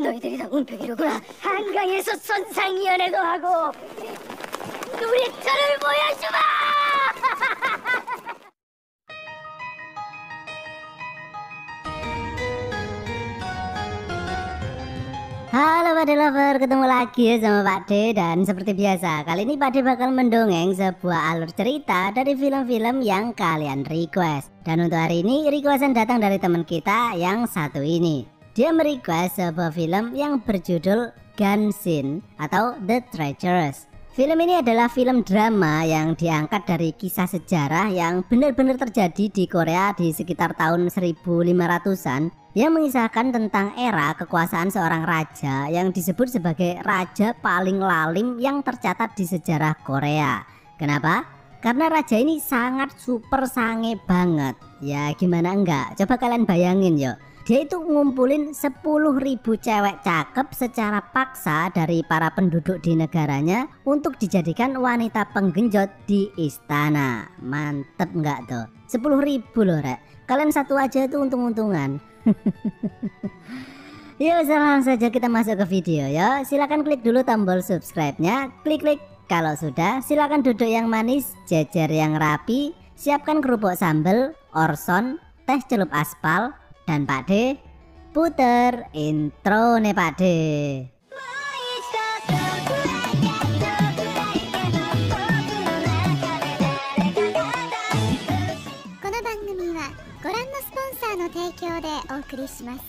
너희들이 다 운명이로구나. 한강에서 선상위원회도 하고 놀이터를 보여주마! Halo Pakde Lover, ketemu lagi ya sama Pakde. Dan seperti biasa, kali ini Pakde bakal mendongeng sebuah alur cerita dari film-film yang kalian request. Dan untuk hari ini, requestan datang dari teman kita yang satu ini. Dia merequest sebuah film yang berjudul Ganshin atau The Treacherous. Film ini adalah film drama yang diangkat dari kisah sejarah yang benar-benar terjadi di Korea di sekitar tahun 1500-an, yang mengisahkan tentang era kekuasaan seorang raja yang disebut sebagai raja paling lalim yang tercatat di sejarah Korea. Kenapa? Karena raja ini sangat super sange banget. Ya gimana enggak, coba kalian bayangin yuk. Dia itu ngumpulin 10.000 cewek cakep secara paksa dari para penduduk di negaranya untuk dijadikan wanita penggenjot di istana. Mantep enggak tuh? 10.000 loh rek. Kalian satu aja itu untung-untungan. Yuk langsung saja kita masuk ke video ya. Silahkan klik dulu tombol subscribe-nya. Klik-klik. Kalau sudah, silakan duduk yang manis, jejer yang rapi, siapkan kerupuk sambal, orson, teh celup aspal. Dan Pakde puter intro nih Pakde. この番組はご覧のスポンサーの提供でお送りします。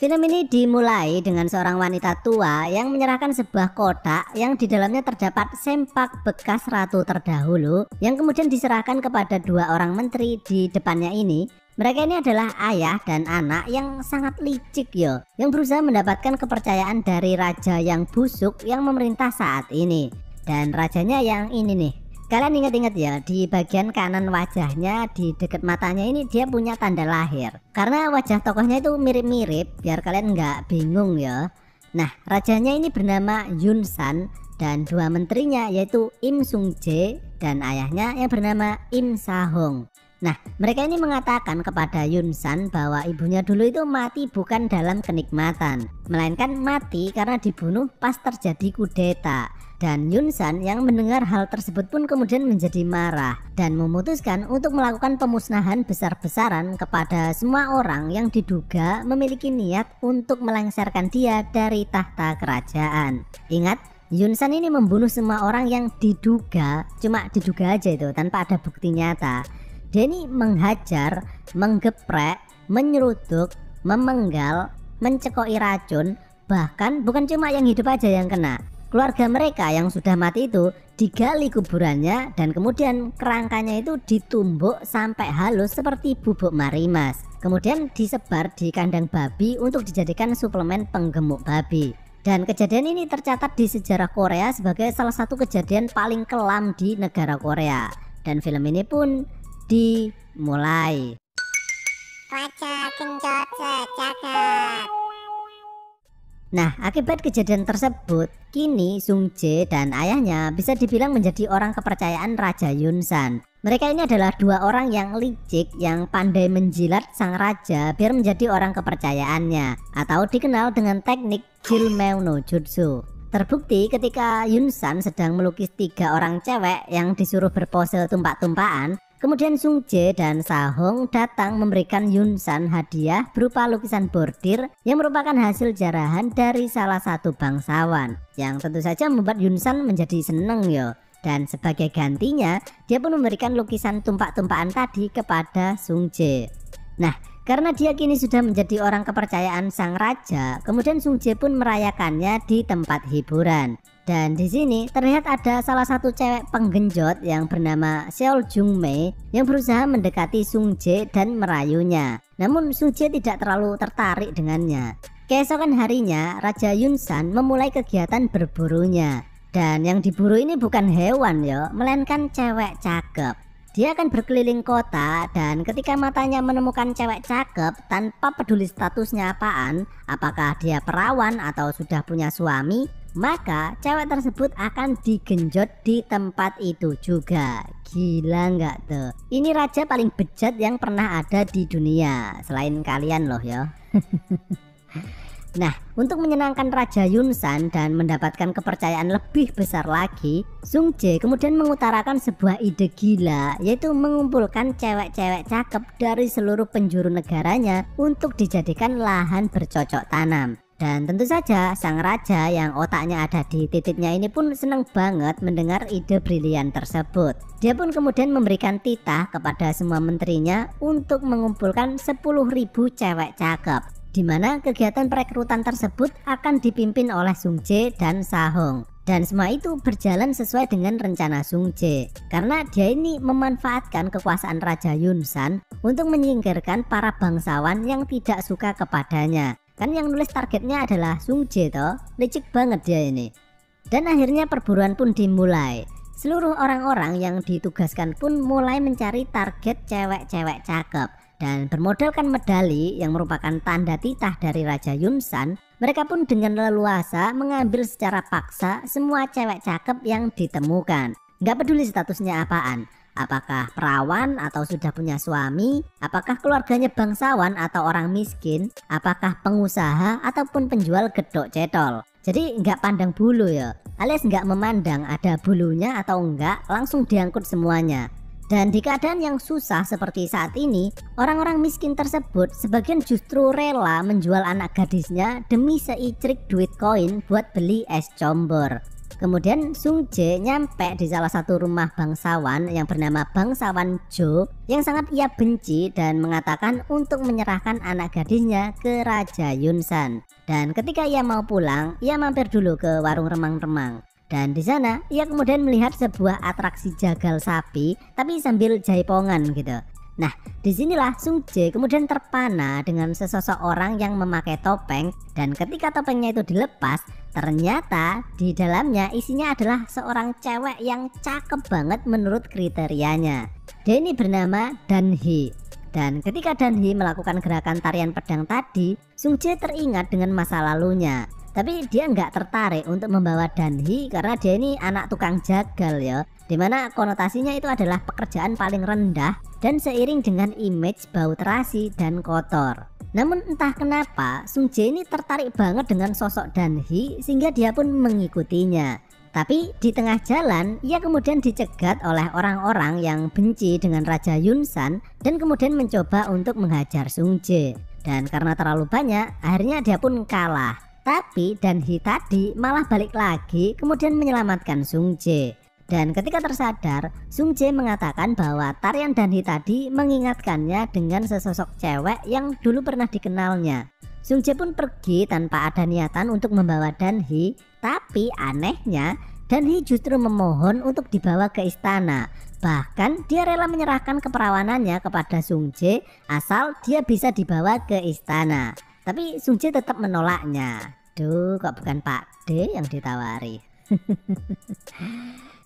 Film ini dimulai dengan seorang wanita tua yang menyerahkan sebuah kotak yang di dalamnya terdapat sempak bekas ratu terdahulu yang kemudian diserahkan kepada dua orang menteri di depannya ini. Mereka ini adalah ayah dan anak yang sangat licik yo, yang berusaha mendapatkan kepercayaan dari raja yang busuk yang memerintah saat ini. Dan rajanya yang ini nih. Kalian ingat-ingat ya, di bagian kanan wajahnya, di dekat matanya ini dia punya tanda lahir. Karena wajah tokohnya itu mirip-mirip, biar kalian nggak bingung ya. Nah, rajanya ini bernama Yun San dan dua menterinya yaitu Im Sung Jae dan ayahnya yang bernama Im Sa Hong. Nah, mereka ini mengatakan kepada Yun San bahwa ibunya dulu itu mati bukan dalam kenikmatan, melainkan mati karena dibunuh pas terjadi kudeta. Dan Yun San yang mendengar hal tersebut pun kemudian menjadi marah dan memutuskan untuk melakukan pemusnahan besar-besaran kepada semua orang yang diduga memiliki niat untuk melengsarkan dia dari tahta kerajaan. Ingat, Yun San ini membunuh semua orang yang diduga, cuma diduga aja itu tanpa ada bukti nyata. Dia ini menghajar, menggeprek, menyeruduk, memenggal, mencekoki racun, bahkan bukan cuma yang hidup aja yang kena. Keluarga mereka yang sudah mati itu digali kuburannya dan kemudian kerangkanya itu ditumbuk sampai halus seperti bubuk marimas. Kemudian disebar di kandang babi untuk dijadikan suplemen penggemuk babi. Dan kejadian ini tercatat di sejarah Korea sebagai salah satu kejadian paling kelam di negara Korea. Dan film ini pun dimulai. Raja genjot secakap. Nah, akibat kejadian tersebut, kini Sung Jae dan ayahnya bisa dibilang menjadi orang kepercayaan Raja Yun San. Mereka ini adalah dua orang yang licik yang pandai menjilat sang raja biar menjadi orang kepercayaannya, atau dikenal dengan teknik Jilmeo no Jutsu. Terbukti ketika Yun San sedang melukis 3 orang cewek yang disuruh berpose tumpak-tumpakan. Kemudian Sung Jae dan Sa Hong datang memberikan Yun San hadiah berupa lukisan bordir yang merupakan hasil jarahan dari salah satu bangsawan, yang tentu saja membuat Yun San menjadi seneng yo. Dan sebagai gantinya dia pun memberikan lukisan tumpak-tumpakan tadi kepada Sung Jae. Nah, karena dia kini sudah menjadi orang kepercayaan sang raja, kemudian Sung Jae pun merayakannya di tempat hiburan. Dan di sini terlihat ada salah satu cewek penggenjot yang bernama Seol Jung Mei yang berusaha mendekati Sung Jae dan merayunya. Namun Sung Jae tidak terlalu tertarik dengannya. Keesokan harinya, Raja Yun San memulai kegiatan berburunya. Dan yang diburu ini bukan hewan yo, melainkan cewek cakep. Dia akan berkeliling kota dan ketika matanya menemukan cewek cakep tanpa peduli statusnya apaan, apakah dia perawan atau sudah punya suami, maka cewek tersebut akan digenjot di tempat itu juga. Gila nggak tuh? Ini raja paling bejat yang pernah ada di dunia selain kalian loh ya. Nah, untuk menyenangkan Raja Yunsan dan mendapatkan kepercayaan lebih besar lagi, Sung Jae kemudian mengutarakan sebuah ide gila, yaitu mengumpulkan cewek-cewek cakep dari seluruh penjuru negaranya untuk dijadikan lahan bercocok tanam. Dan tentu saja sang raja yang otaknya ada di titiknya ini pun senang banget mendengar ide brilian tersebut. Dia pun kemudian memberikan titah kepada semua menterinya untuk mengumpulkan 10.000 cewek cakep, di mana kegiatan perekrutan tersebut akan dipimpin oleh Sung Jae dan Sahong. Dan semua itu berjalan sesuai dengan rencana Sung Jae, karena dia ini memanfaatkan kekuasaan Raja Yunsan untuk menyingkirkan para bangsawan yang tidak suka kepadanya. Kan yang nulis targetnya adalah Sung Jae toh, licik banget dia ini. Dan akhirnya perburuan pun dimulai. Seluruh orang-orang yang ditugaskan pun mulai mencari target cewek-cewek cakep. Dan bermodalkan medali yang merupakan tanda titah dari Raja Yunsan, mereka pun dengan leluasa mengambil secara paksa semua cewek cakep yang ditemukan. Gak peduli statusnya apaan, apakah perawan atau sudah punya suami, apakah keluarganya bangsawan atau orang miskin, apakah pengusaha ataupun penjual gedok cetol. Jadi nggak pandang bulu ya, alias nggak memandang ada bulunya atau enggak, langsung diangkut semuanya. Dan di keadaan yang susah seperti saat ini, orang-orang miskin tersebut sebagian justru rela menjual anak gadisnya demi seicrik duit koin buat beli es combor. Kemudian Sung Jae nyampe di salah satu rumah bangsawan yang bernama Bangsawan Jo yang sangat ia benci dan mengatakan untuk menyerahkan anak gadisnya ke Raja Yunsan. Dan ketika ia mau pulang, ia mampir dulu ke warung remang-remang. Dan di sana ia kemudian melihat sebuah atraksi jagal sapi tapi sambil jaipongan gitu. Nah, disinilah Sung Jae kemudian terpana dengan sesosok orang yang memakai topeng, dan ketika topengnya itu dilepas, ternyata di dalamnya isinya adalah seorang cewek yang cakep banget menurut kriterianya. Dia ini bernama Dan Hee. Dan ketika Dan Hee melakukan gerakan tarian pedang tadi, Sung Jae teringat dengan masa lalunya. Tapi dia nggak tertarik untuk membawa Dan Hee karena dia ini anak tukang jagal ya, dimana konotasinya itu adalah pekerjaan paling rendah dan seiring dengan image bau terasi dan kotor. Namun entah kenapa Sung Jae ini tertarik banget dengan sosok Dan Hee sehingga dia pun mengikutinya. Tapi di tengah jalan ia kemudian dicegat oleh orang-orang yang benci dengan Raja Yunsan dan kemudian mencoba untuk menghajar Sung Jae. Dan karena terlalu banyak, akhirnya dia pun kalah. Tapi Dan Hee tadi malah balik lagi kemudian menyelamatkan Sung Jae. Dan ketika tersadar, Sung Jae mengatakan bahwa tarian Dan Hee tadi mengingatkannya dengan sesosok cewek yang dulu pernah dikenalnya. Sung Jae pun pergi tanpa ada niatan untuk membawa Dan Hee, tapi anehnya Dan Hee justru memohon untuk dibawa ke istana. Bahkan dia rela menyerahkan keperawanannya kepada Sung Jae asal dia bisa dibawa ke istana. Tapi Sung Jae tetap menolaknya. Duh, kok bukan Pak D yang ditawari.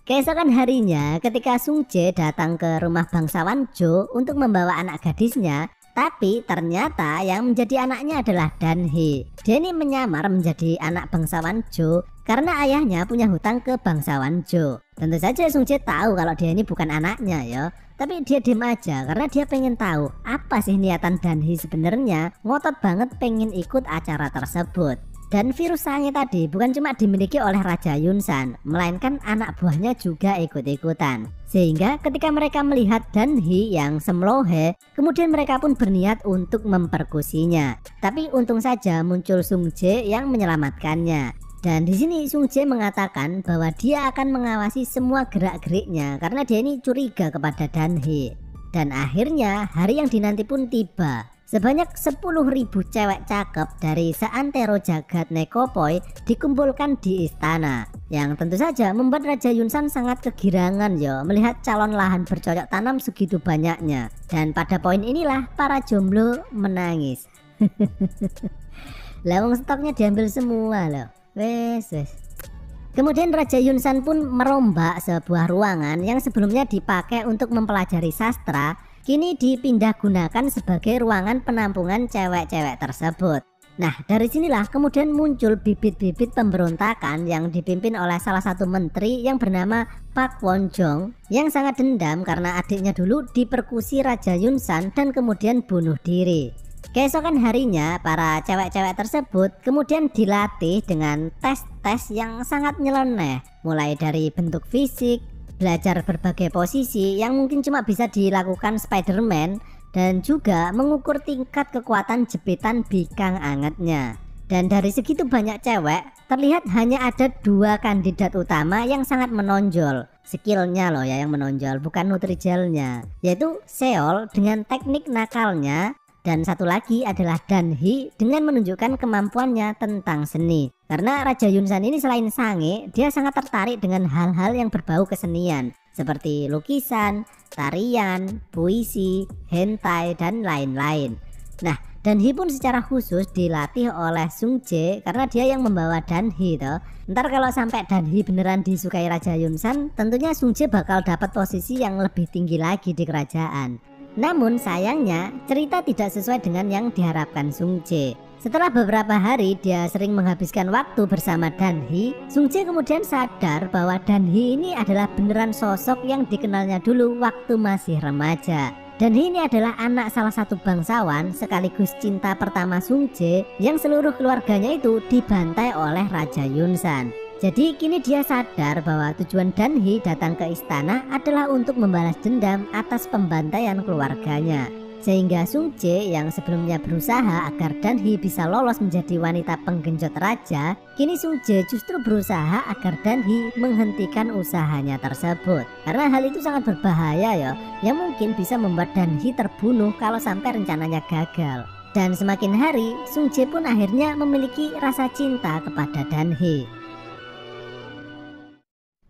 Keesokan harinya ketika Sung Jae datang ke rumah bangsawan Jo untuk membawa anak gadisnya, tapi ternyata yang menjadi anaknya adalah Dan Hee. Dia ini menyamar menjadi anak bangsawan Jo karena ayahnya punya hutang ke bangsawan Jo. Tentu saja Sung Jae tahu kalau dia ini bukan anaknya ya. Tapi dia diem aja karena dia pengen tahu apa sih niatan Dan Hee sebenarnya, ngotot banget pengen ikut acara tersebut. Dan virus sange tadi bukan cuma dimiliki oleh Raja Yunsan, melainkan anak buahnya juga ikut-ikutan. Sehingga ketika mereka melihat Dan Hee yang semlohe, kemudian mereka pun berniat untuk memperkusinya. Tapi untung saja muncul Sung Jae yang menyelamatkannya. Dan di sini Sung Jae mengatakan bahwa dia akan mengawasi semua gerak-geriknya karena dia ini curiga kepada Dan Hee. Dan akhirnya hari yang dinanti pun tiba. Sebanyak 10.000 cewek cakep dari seantero jagat Nekopoi dikumpulkan di istana, yang tentu saja membuat Raja Yunsan sangat kegirangan ya melihat calon lahan bercocok tanam segitu banyaknya. Dan pada poin inilah para jomblo menangis. Lawang stoknya diambil semua loh. Wes. Kemudian Raja Yunsan pun merombak sebuah ruangan yang sebelumnya dipakai untuk mempelajari sastra, kini dipindah gunakan sebagai ruangan penampungan cewek-cewek tersebut. Nah, dari sinilah kemudian muncul bibit-bibit pemberontakan yang dipimpin oleh salah satu menteri yang bernama Pak Won Jong yang sangat dendam karena adiknya dulu diperkusi Raja Yunsan dan kemudian bunuh diri. Keesokan harinya, para cewek-cewek tersebut kemudian dilatih dengan tes-tes yang sangat nyeleneh, mulai dari bentuk fisik, belajar berbagai posisi yang mungkin cuma bisa dilakukan Spider-Man, dan juga mengukur tingkat kekuatan jepitan bikang angetnya. Dan dari segitu banyak cewek, terlihat hanya ada 2 kandidat utama yang sangat menonjol. Skillnya loh ya yang menonjol, bukan nutrijelnya, yaitu Seol dengan teknik nakalnya, dan satu lagi adalah Dan-hee dengan menunjukkan kemampuannya tentang seni. Karena Raja Yunsan ini selain sange, dia sangat tertarik dengan hal-hal yang berbau kesenian seperti lukisan, tarian, puisi, hentai, dan lain-lain. Nah, Dan-hee pun secara khusus dilatih oleh Sung Jae karena dia yang membawa Dan-hee toh. Ntar kalau sampai Dan-hee beneran disukai Raja Yunsan, tentunya Sung Jae bakal dapat posisi yang lebih tinggi lagi di kerajaan. Namun sayangnya cerita tidak sesuai dengan yang diharapkan Sung Jae. Setelah beberapa hari dia sering menghabiskan waktu bersama Dan-hee, Sung Jae kemudian sadar bahwa Dan-hee ini adalah beneran sosok yang dikenalnya dulu waktu masih remaja. Dan-hee ini adalah anak salah satu bangsawan sekaligus cinta pertama Sung Jae yang seluruh keluarganya itu dibantai oleh Raja Yunsan. Jadi kini dia sadar bahwa tujuan Dan-hee datang ke istana adalah untuk membalas dendam atas pembantaian keluarganya. Sehingga Sung Jae yang sebelumnya berusaha agar Dan-hee bisa lolos menjadi wanita penggenjot raja, kini Sung Jae justru berusaha agar Dan-hee menghentikan usahanya tersebut. Karena hal itu sangat berbahaya ya, yang mungkin bisa membuat Dan-hee terbunuh kalau sampai rencananya gagal. Dan semakin hari, Sung Jae pun akhirnya memiliki rasa cinta kepada Dan-hee.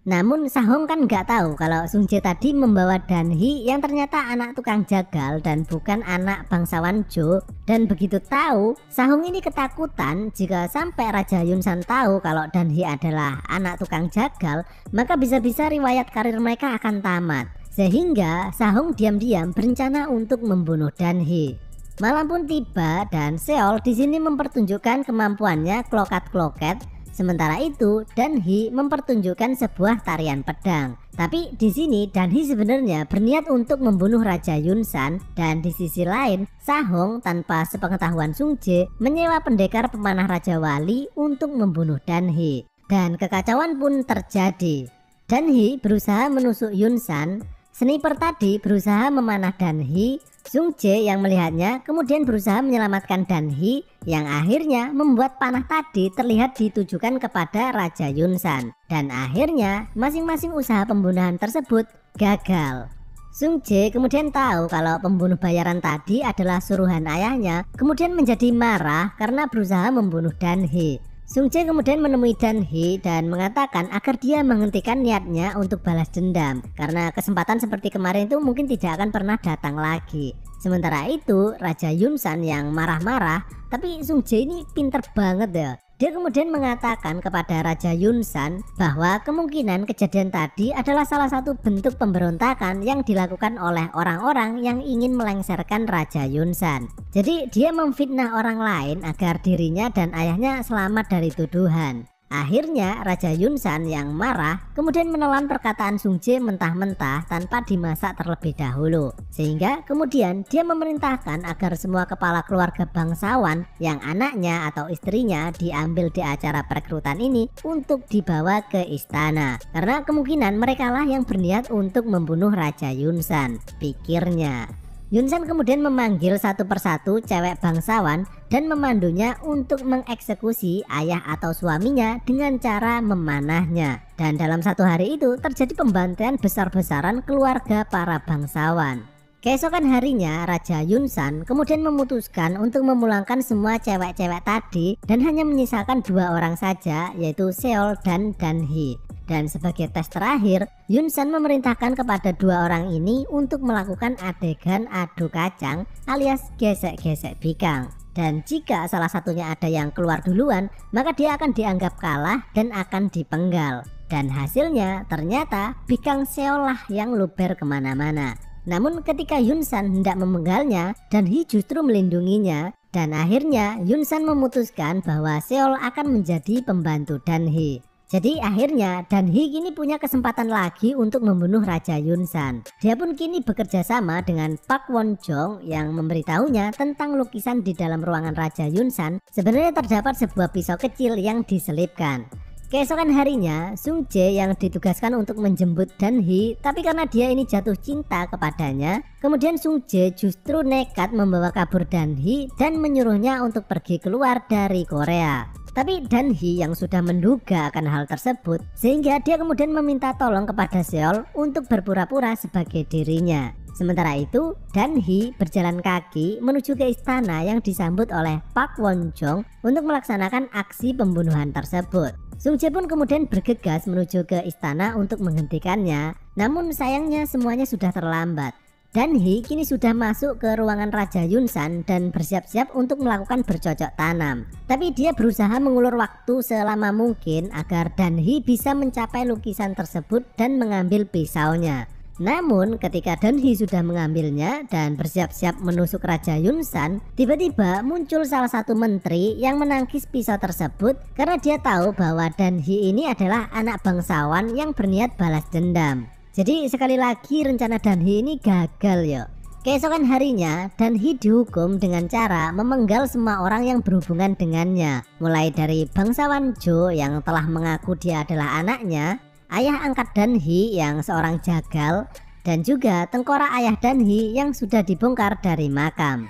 Namun Sahong kan nggak tahu kalau Sung Jae tadi membawa Dan-hee yang ternyata anak tukang jagal dan bukan anak bangsawan Jo. Dan begitu tahu, Sahong ini ketakutan jika sampai Raja Yunsan tahu kalau Dan-hee adalah anak tukang jagal, maka bisa-bisa riwayat karir mereka akan tamat. Sehingga Sahong diam-diam berencana untuk membunuh Dan-hee. Malam pun tiba dan Seol di sini mempertunjukkan kemampuannya klokat-kloket. Sementara itu, Dan-hee mempertunjukkan sebuah tarian pedang. Tapi di sini Dan-hee sebenarnya berniat untuk membunuh Raja Yunsan, dan di sisi lain, Sahong tanpa sepengetahuan Sung Jae menyewa pendekar pemanah Raja Wali untuk membunuh Dan-hee. Dan kekacauan pun terjadi. Dan-hee berusaha menusuk Yunsan, sniper tadi berusaha memanah Dan-hee. Sung Jae yang melihatnya kemudian berusaha menyelamatkan Dan-hee yang akhirnya membuat panah tadi terlihat ditujukan kepada Raja Yunsan. Dan akhirnya masing-masing usaha pembunuhan tersebut gagal. Sung Jae kemudian tahu kalau pembunuh bayaran tadi adalah suruhan ayahnya, kemudian menjadi marah karena berusaha membunuh Dan-hee. Sung Jae kemudian menemui Dan-hee dan mengatakan agar dia menghentikan niatnya untuk balas dendam, karena kesempatan seperti kemarin itu mungkin tidak akan pernah datang lagi. Sementara itu Raja Yunsan yang marah-marah, tapi Sung Jae ini pinter banget ya. Dia kemudian mengatakan kepada Raja Yunsan bahwa kemungkinan kejadian tadi adalah salah satu bentuk pemberontakan yang dilakukan oleh orang-orang yang ingin melengsarkan Raja Yunsan. Jadi dia memfitnah orang lain agar dirinya dan ayahnya selamat dari tuduhan. Akhirnya Raja Yunsan yang marah kemudian menelan perkataan Sung Jae mentah-mentah tanpa dimasak terlebih dahulu. Sehingga kemudian dia memerintahkan agar semua kepala keluarga bangsawan yang anaknya atau istrinya diambil di acara perekrutan ini untuk dibawa ke istana. Karena kemungkinan merekalah yang berniat untuk membunuh Raja Yunsan, pikirnya. Yunsan kemudian memanggil satu persatu cewek bangsawan dan memandunya untuk mengeksekusi ayah atau suaminya dengan cara memanahnya. Dan dalam satu hari itu terjadi pembantaian besar-besaran keluarga para bangsawan. Keesokan harinya Raja Yunsan kemudian memutuskan untuk memulangkan semua cewek-cewek tadi dan hanya menyisakan 2 orang saja, yaitu Seol dan Dan-hee. Dan sebagai tes terakhir, Yunsan memerintahkan kepada 2 orang ini untuk melakukan adegan adu kacang alias gesek-gesek bikang. Dan jika salah satunya ada yang keluar duluan, maka dia akan dianggap kalah dan akan dipenggal. Dan hasilnya ternyata bikang Seol lah yang luber kemana-mana. Namun ketika Yunsan hendak memenggalnya, Dan-hee justru melindunginya. Dan akhirnya Yunsan memutuskan bahwa Seol akan menjadi pembantu Dan-hee. Jadi akhirnya Dan-hee kini punya kesempatan lagi untuk membunuh Raja Yunsan. Dia pun kini bekerja sama dengan Park Won-jong yang memberitahunya tentang lukisan di dalam ruangan Raja Yunsan. Sebenarnya terdapat sebuah pisau kecil yang diselipkan. Keesokan harinya, Sung Jae yang ditugaskan untuk menjemput Dan-hee, tapi karena dia ini jatuh cinta kepadanya, kemudian Sung Jae justru nekat membawa kabur Dan-hee dan menyuruhnya untuk pergi keluar dari Korea. Tapi Dan-hee yang sudah menduga akan hal tersebut, sehingga dia kemudian meminta tolong kepada Seol untuk berpura-pura sebagai dirinya. Sementara itu, Dan-hee berjalan kaki menuju ke istana yang disambut oleh Park Won-jong untuk melaksanakan aksi pembunuhan tersebut. Sung Jae pun kemudian bergegas menuju ke istana untuk menghentikannya, namun sayangnya semuanya sudah terlambat. Dan-hee kini sudah masuk ke ruangan Raja Yunsan dan bersiap-siap untuk melakukan bercocok tanam. Tapi dia berusaha mengulur waktu selama mungkin agar Dan-hee bisa mencapai lukisan tersebut dan mengambil pisaunya. Namun ketika Dan-hee sudah mengambilnya dan bersiap-siap menusuk Raja Yunsan, tiba-tiba muncul salah satu menteri yang menangkis pisau tersebut karena dia tahu bahwa Dan-hee ini adalah anak bangsawan yang berniat balas dendam. Jadi sekali lagi rencana Dan-hee ini gagal ya. Keesokan harinya Dan-hee dihukum dengan cara memenggal semua orang yang berhubungan dengannya. Mulai dari bangsawan Jo yang telah mengaku dia adalah anaknya, ayah angkat Dan-hee yang seorang jagal, dan juga tengkorak ayah Dan-hee yang sudah dibongkar dari makam.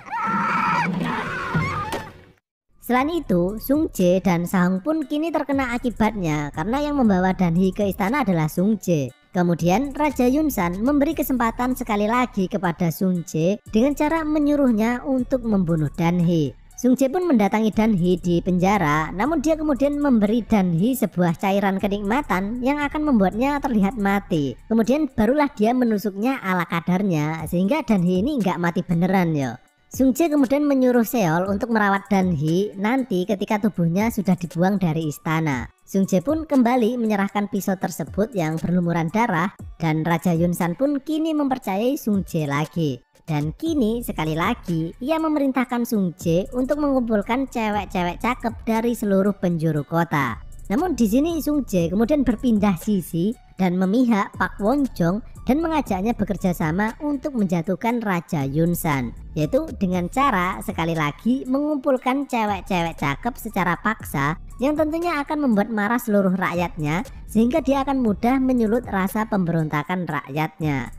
Selain itu, Sung Jae dan Sahong pun kini terkena akibatnya karena yang membawa Dan-hee ke istana adalah Sung Jae. Kemudian Raja Yunsan memberi kesempatan sekali lagi kepada Sung Jae dengan cara menyuruhnya untuk membunuh Dan-hee. Sung Jae pun mendatangi Dan-hee di penjara, namun dia kemudian memberi Dan-hee sebuah cairan kenikmatan yang akan membuatnya terlihat mati. Kemudian barulah dia menusuknya ala kadarnya sehingga Dan-hee ini nggak mati beneran ya. Sung Jae kemudian menyuruh Seol untuk merawat Dan-hee nanti ketika tubuhnya sudah dibuang dari istana. Sung Jae pun kembali menyerahkan pisau tersebut yang berlumuran darah dan Raja Yunsan pun kini mempercayai Sung Jae lagi. Dan kini sekali lagi ia memerintahkan Sung Jae untuk mengumpulkan cewek-cewek cakep dari seluruh penjuru kota. Namun di sini Sung Jae kemudian berpindah sisi dan memihak Park Won-jong dan mengajaknya bekerja sama untuk menjatuhkan Raja Yunsan, yaitu dengan cara sekali lagi mengumpulkan cewek-cewek cakep secara paksa yang tentunya akan membuat marah seluruh rakyatnya sehingga dia akan mudah menyulut rasa pemberontakan rakyatnya.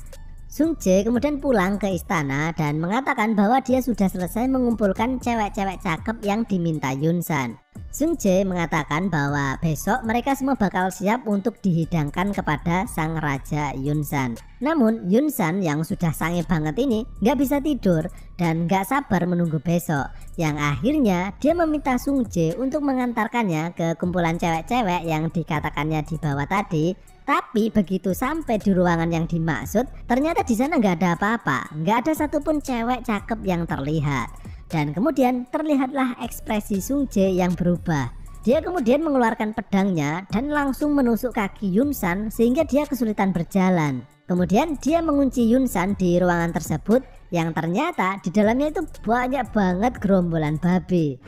Sung Jae kemudian pulang ke istana dan mengatakan bahwa dia sudah selesai mengumpulkan cewek-cewek cakep yang diminta Yunsan. Sung Jae mengatakan bahwa besok mereka semua bakal siap untuk dihidangkan kepada sang Raja Yunsan. Namun Yunsan yang sudah sange banget ini nggak bisa tidur dan nggak sabar menunggu besok. Yang akhirnya dia meminta Sung Jae untuk mengantarkannya ke kumpulan cewek-cewek yang dikatakannya di bawah tadi. Tapi begitu sampai di ruangan yang dimaksud, ternyata di sana nggak ada apa-apa, nggak ada satupun cewek cakep yang terlihat. Dan kemudian terlihatlah ekspresi Sung Jae yang berubah. Dia kemudian mengeluarkan pedangnya dan langsung menusuk kaki Yunsan sehingga dia kesulitan berjalan. Kemudian dia mengunci Yunsan di ruangan tersebut yang ternyata di dalamnya itu banyak banget gerombolan babi.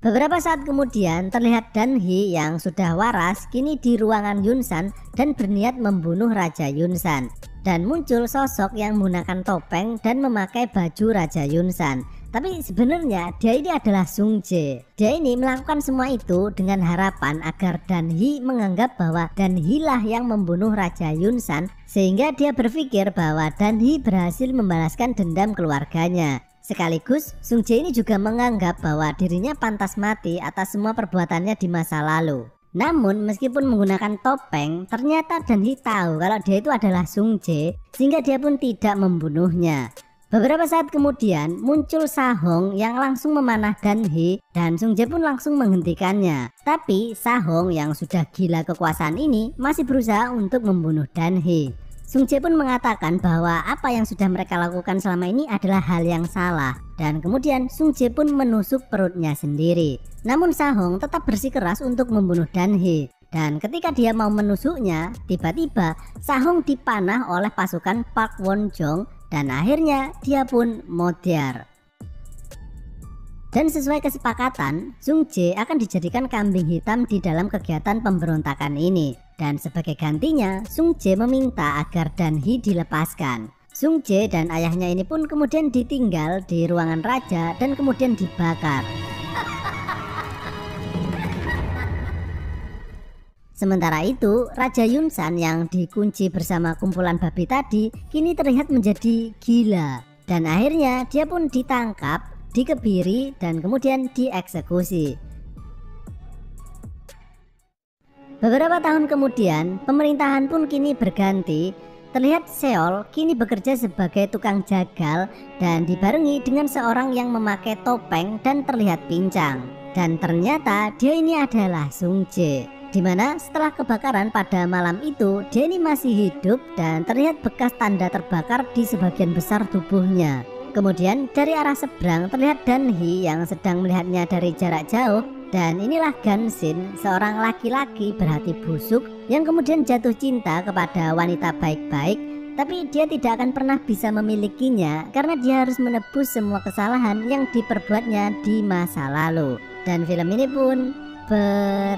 Beberapa saat kemudian terlihat Dan-hee yang sudah waras kini di ruangan Yunsan dan berniat membunuh Raja Yunsan. Dan muncul sosok yang menggunakan topeng dan memakai baju Raja Yunsan. Tapi sebenarnya dia ini adalah Sung Jae. Dia ini melakukan semua itu dengan harapan agar Dan-hee menganggap bahwa Dan-hee lah yang membunuh Raja Yunsan, sehingga dia berpikir bahwa Dan-hee berhasil membalaskan dendam keluarganya. Sekaligus Sung Jae ini juga menganggap bahwa dirinya pantas mati atas semua perbuatannya di masa lalu. Namun meskipun menggunakan topeng, ternyata Dan-hee tahu kalau dia itu adalah Sung Jae, sehingga dia pun tidak membunuhnya. Beberapa saat kemudian muncul Sahong yang langsung memanah Dan-hee dan Sung Jae pun langsung menghentikannya. Tapi Sahong yang sudah gila kekuasaan ini masih berusaha untuk membunuh Dan-hee. Sung Jae pun mengatakan bahwa apa yang sudah mereka lakukan selama ini adalah hal yang salah. Dan kemudian Sung Jae pun menusuk perutnya sendiri. Namun Sahong tetap bersikeras untuk membunuh Dan-hee. Dan ketika dia mau menusuknya, tiba-tiba Sahong dipanah oleh pasukan Park Won-jong dan akhirnya dia pun modiar. Dan sesuai kesepakatan, Sung Jae akan dijadikan kambing hitam di dalam kegiatan pemberontakan ini. Dan sebagai gantinya, Sung Jae meminta agar Dan Hee dilepaskan. Sung Jae dan ayahnya ini pun kemudian ditinggal di ruangan raja dan kemudian dibakar. Sementara itu, Raja Yunsan yang dikunci bersama kumpulan babi tadi kini terlihat menjadi gila. Dan akhirnya dia pun ditangkap, dikebiri, dan kemudian dieksekusi. Beberapa tahun kemudian, pemerintahan pun kini berganti. Terlihat Seol kini bekerja sebagai tukang jagal dan dibarengi dengan seorang yang memakai topeng dan terlihat pincang. Dan ternyata dia ini adalah Sung Jae. Dimana setelah kebakaran pada malam itu, dia ini masih hidup dan terlihat bekas tanda terbakar di sebagian besar tubuhnya. Kemudian dari arah seberang terlihat Dan Hee yang sedang melihatnya dari jarak jauh. Dan inilah Ganshin, seorang laki-laki berhati busuk yang kemudian jatuh cinta kepada wanita baik-baik. Tapi dia tidak akan pernah bisa memilikinya karena dia harus menebus semua kesalahan yang diperbuatnya di masa lalu. Dan film ini pun berakhir.